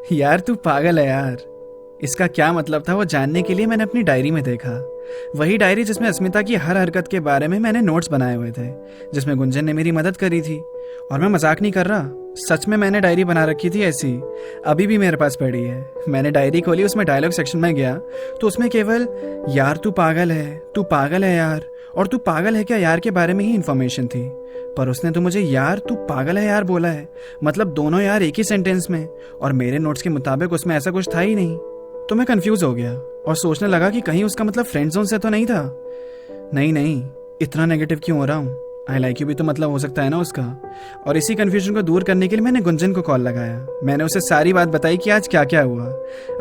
यार तू पागल है यार। इसका क्या मतलब था वो जानने के लिए मैंने अपनी डायरी में देखा। वही डायरी जिसमें अस्मिता की हर हरकत के बारे में मैंने नोट्स बनाए हुए थे, जिसमें गुंजन ने मेरी मदद करी थी। और मैं मजाक नहीं कर रहा, सच में मैंने डायरी बना रखी थी ऐसी, अभी भी मेरे पास पड़ी है। मैंने डायरी खोली, उसमें डायलॉग सेक्शन में गया तो उसमें केवल यार तू पागल है यार और तू पागल है क्या यार के बारे में ही इन्फॉर्मेशन थी। पर उसने तो मुझे यार तू पागल है यार बोला है, मतलब दोनों यार एक ही सेंटेंस में। और मेरे नोट्स के मुताबिक उसमें ऐसा कुछ था ही नहीं। तो मैं कंफ्यूज हो गया और सोचने लगा कि कहीं उसका मतलब फ्रेंड जोन से तो नहीं था। नहीं, इतना नेगेटिव क्यों हो रहा हूँ? आई लाइक यू भी तो मतलब हो सकता है ना उसका। और इसी कंफ्यूजन को दूर करने के लिए मैंने गुंजन को कॉल लगाया। मैंने उसे सारी बात बताई कि आज क्या क्या हुआ,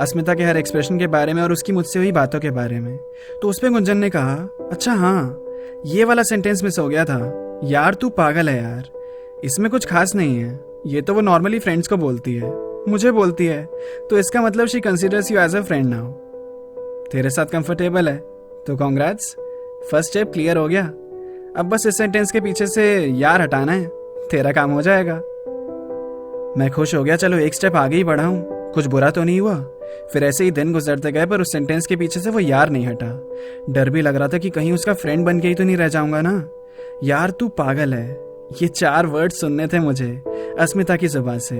अस्मिता के हर एक्सप्रेशन के बारे में और उसकी मुझसे हुई बातों के बारे में। तो उस पर गुंजन ने कहा, अच्छा हाँ, ये वाला सेंटेंस मिस हो गया था, यार तू पागल है यार। इसमें कुछ खास नहीं है, ये तो वो नॉर्मली फ्रेंड्स को बोलती है, मुझे बोलती है, तो इसका मतलब she considers you as a friend now. तेरे साथ कंफर्टेबल है तो कॉन्ग्रेट्स, फर्स्ट स्टेप क्लियर हो गया। अब बस इस सेंटेंस के पीछे से यार हटाना है, तेरा काम हो जाएगा। मैं खुश हो गया, चलो एक स्टेप आगे ही बढ़ा हूँ, कुछ बुरा तो नहीं हुआ। फिर ऐसे ही दिन गुजरते गए पर उस सेंटेंस के पीछे से वो यार नहीं हटा। डर भी लग रहा था कि कहीं उसका फ्रेंड बन के ही तो नहीं रह जाऊंगा ना। यार तू पागल है, ये 4 वर्ड सुनने थे मुझे अस्मिता की जुबान से।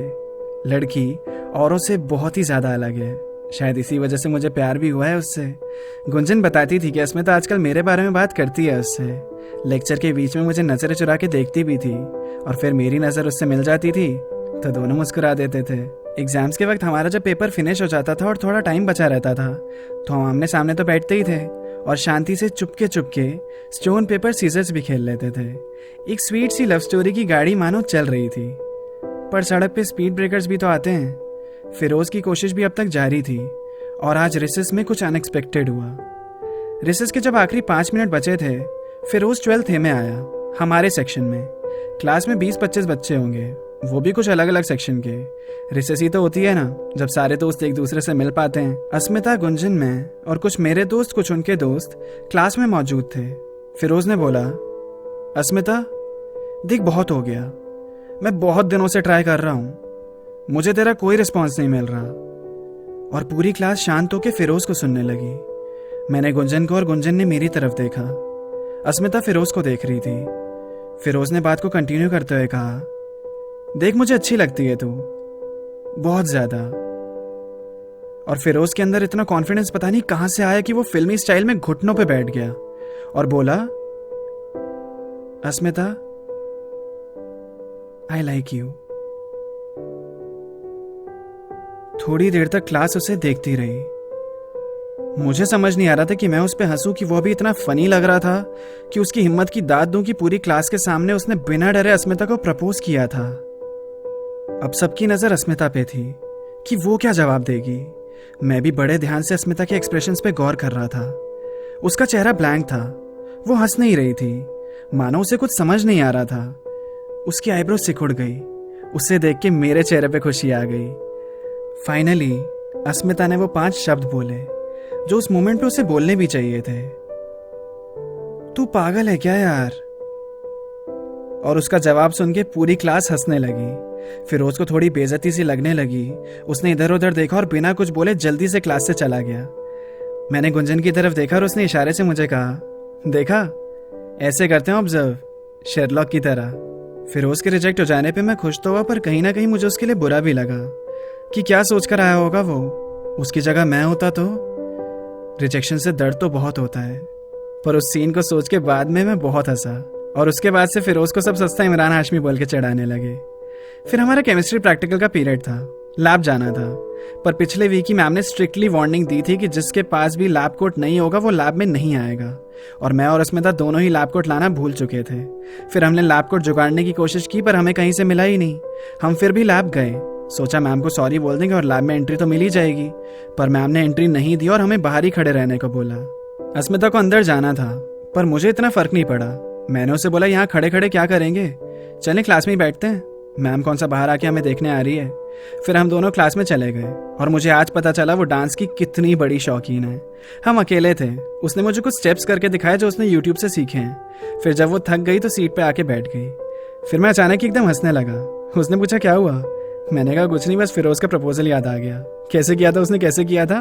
लड़की औरों से बहुत ही ज्यादा अलग है, शायद इसी वजह से मुझे प्यार भी हुआ है उससे। गुंजन बताती थी कि अस्मिता आजकल मेरे बारे में बात करती है उससे। लेक्चर के बीच में मुझे नजरें चुरा के देखती भी थी और फिर मेरी नजर उससे मिल जाती थी तो दोनों मुस्कुरा देते थे। एग्जाम्स के वक्त हमारा जब पेपर फिनिश हो जाता था और थोड़ा टाइम बचा रहता था तो हम आमने सामने तो बैठते ही थे और शांति से Chupke Chupke stone paper seizures भी खेल लेते थे। एक स्वीट सी लव स्टोरी की गाड़ी मानो चल रही थी, पर सड़क पे स्पीड ब्रेकर्स भी तो आते हैं। फिरोज की कोशिश भी अब तक जारी थी और आज रिसेस में कुछ अनएक्सपेक्टेड हुआ। रिसेस के जब आखिरी 5 मिनट बचे थे, फिरोज 12th A में आया, हमारे सेक्शन में। क्लास में 20-25 बच्चे होंगे, वो भी कुछ अलग अलग सेक्शन के। रिसेस ही तो होती है ना जब सारे दोस्त एक दूसरे से मिल पाते हैं। अस्मिता, गुंजन, मैं और कुछ मेरे दोस्त, कुछ उनके दोस्त क्लास में मौजूद थे। फिरोज ने बोला, अस्मिता देख बहुत हो गया, मैं बहुत दिनों से ट्राई कर रहा हूँ, मुझे तेरा कोई रिस्पॉन्स नहीं मिल रहा। और पूरी क्लास शांत होकर फिरोज को सुनने लगी। मैंने गुंजन को और गुंजन ने मेरी तरफ देखा। अस्मिता फिरोज को देख रही थी। फिरोज ने बात को कंटिन्यू करते हुए कहा, देख मुझे अच्छी लगती है तू, बहुत ज्यादा। और फिरोज के अंदर इतना कॉन्फिडेंस पता नहीं कहां से आया कि वो फिल्मी स्टाइल में घुटनों पे बैठ गया और बोला, अस्मिता आई लाइक यू। थोड़ी देर तक क्लास उसे देखती रही। मुझे समझ नहीं आ रहा था कि मैं उस पर हंसूं कि वो भी इतना फनी लग रहा था कि उसकी हिम्मत की दाद दूं कि पूरी क्लास के सामने उसने बिना डरे अस्मिता को प्रपोज किया था। अब सबकी नजर अस्मिता पे थी कि वो क्या जवाब देगी। मैं भी बड़े ध्यान से अस्मिता के एक्सप्रेशंस पे गौर कर रहा था। उसका चेहरा ब्लैंक था, वो हंस नहीं रही थी, मानो उसे कुछ समझ नहीं आ रहा था। उसकी आईब्रो सिकुड़ गई, उसे देख के मेरे चेहरे पे खुशी आ गई। फाइनली अस्मिता ने वो 5 शब्द बोले जो उस मोमेंट पे उसे बोलने भी चाहिए थे, तू पागल है क्या यार। और उसका जवाब सुन के पूरी क्लास हंसने लगी। फिरोज को थोड़ी बेइज्जती सी लगने लगी। उसने इधर उधर देखा और बिना कुछ बोले जल्दी से क्लास से चला गया। मैंने गुंजन की तरफ देखा और उसने इशारे से मुझे कहा, देखा ऐसे करते हैं ऑब्जर्व, शेरलॉक की तरह। फिरोज के रिजेक्ट हो जाने पे मैं खुश तो हुआ, पर कहीं ना कहीं मुझे उसके लिए बुरा भी लगा कि क्या सोचकर आया होगा वो। उसकी जगह मैं होता तो। रिजेक्शन से दर्द तो बहुत होता है, पर उस सीन को सोच के बाद में मैं बहुत हंसा और उसके बाद से फिरोज को सब सस्ता इमरान हाशमी बोल के चढ़ाने लगे। फिर हमारा केमिस्ट्री प्रैक्टिकल का पीरियड था, लैब जाना था, पर पिछले वीक ही मैम ने स्ट्रिक्टली वार्निंग दी थी कि जिसके पास भी लैब कोट नहीं होगा वो लैब में नहीं आएगा। और मैं और अस्मिता दोनों ही लैब कोट लाना भूल चुके थे। फिर हमने लैब कोट जुगाड़ने की कोशिश की पर हमें कहीं से मिला ही नहीं। हम फिर भी लैब गए, सोचा मैम को सॉरी बोल देंगे और लैब में एंट्री तो मिल ही जाएगी, पर मैम ने एंट्री नहीं दी और हमें बाहर ही खड़े रहने को बोला। अस्मिता को अंदर जाना था पर मुझे इतना फर्क नहीं पड़ा। मैंने उसे बोला, यहाँ खड़े खड़े क्या करेंगे, चलें क्लास में ही बैठते हैं, मैम कौन सा बाहर आके हमें देखने आ रही है। फिर हम दोनों क्लास में चले गए और मुझे आज पता चला वो डांस की कितनी बड़ी शौकीन है। हम अकेले थे, उसने मुझे कुछ स्टेप्स करके दिखाए जो उसने यूट्यूब से सीखे हैं। फिर जब वो थक गई तो सीट पे आके बैठ गई। फिर मैं अचानक एकदम हंसने लगा। उसने पूछा, क्या हुआ, मैंने कहा कुछ नहीं, बस फिरोज का प्रपोजल याद आ गया। कैसे किया था उसने, कैसे किया था?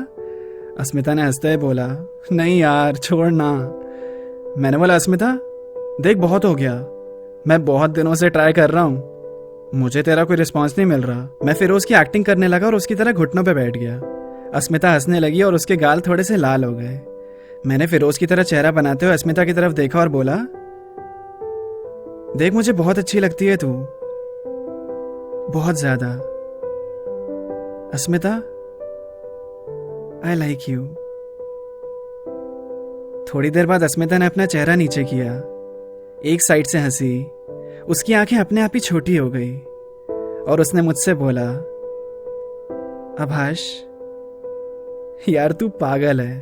अस्मिता ने हंसते हुए बोला, नहीं यार छोड़ ना। मैंने बोला अस्मिता देख बहुत हो गया, मैं बहुत दिनों से ट्राई कर रहा हूँ, मुझे तेरा कोई रिस्पॉन्स नहीं मिल रहा। मैं फिरोज की एक्टिंग करने लगा और उसकी तरह घुटनों पे बैठ गया। अस्मिता हंसने लगी और उसके गाल थोड़े से लाल हो गए। मैंने फिरोज की तरह चेहरा बनाते हुए अस्मिता की तरफ देखा और बोला, देख मुझे बहुत अच्छी लगती है तू, बहुत ज्यादा। अस्मिता आई लाइक यू। थोड़ी देर बाद अस्मिता ने अपना चेहरा नीचे किया, एक साइड से हंसी, उसकी आंखें अपने आप ही छोटी हो गई और उसने मुझसे बोला, आभाष यार तू पागल है।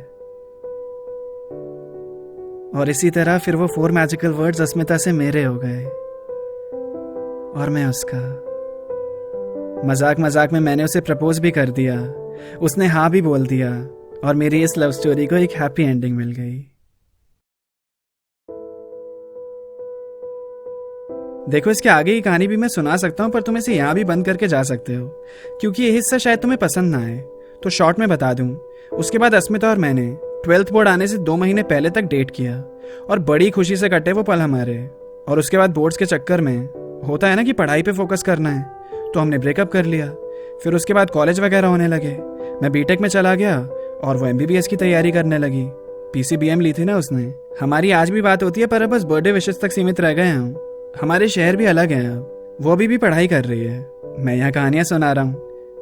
और इसी तरह फिर वो 4 मैजिकल वर्ड्स अस्मिता से मेरे हो गए और मैं उसका। मजाक मजाक में मैंने उसे प्रपोज भी कर दिया, उसने हाँ भी बोल दिया और मेरी इस लव स्टोरी को एक हैप्पी एंडिंग मिल गई। देखो इसके आगे की कहानी भी मैं सुना सकता हूँ, पर तुम इसे यहाँ भी बंद करके जा सकते हो क्योंकि ये हिस्सा शायद तुम्हें पसंद ना आए। तो शॉर्ट में बता दूं, उसके बाद अस्मिता और मैंने 12th बोर्ड आने से 2 महीने पहले तक डेट किया और बड़ी खुशी से कटे वो पल हमारे। और उसके बाद बोर्ड्स के चक्कर में होता है ना कि पढ़ाई पे फोकस करना है, तो हमने ब्रेकअप कर लिया। फिर उसके बाद कॉलेज वगैरह होने लगे, मैं बीटेक में चला गया और वो एमबीबीएस की तैयारी करने लगी। पीसीबीएम ली थी ना उसने। हमारी आज भी बात होती है पर अब बस बर्थडे विशेष तक सीमित रह गए हम। हमारे शहर भी अलग हैं अब, वो अभी भी पढ़ाई कर रही है, मैं यहाँ कहानियाँ सुना रहा हूँ।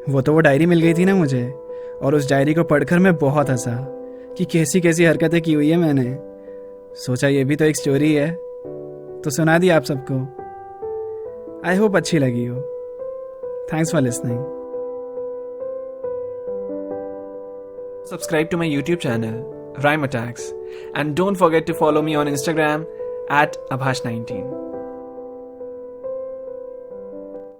वो डायरी मिल गई थी ना मुझे, और उस डायरी को पढ़कर मैं बहुत हंसा कि कैसी कैसी हरकतें की हुई है मैंने। सोचा ये भी तो एक स्टोरी है, तो सुना दी आप सबको। आई होप अच्छी लगी हो। Thanks for listening. Subscribe to my YouTube channel, Rhyme Attacks, and don't forget to follow me on Instagram @Abhash19.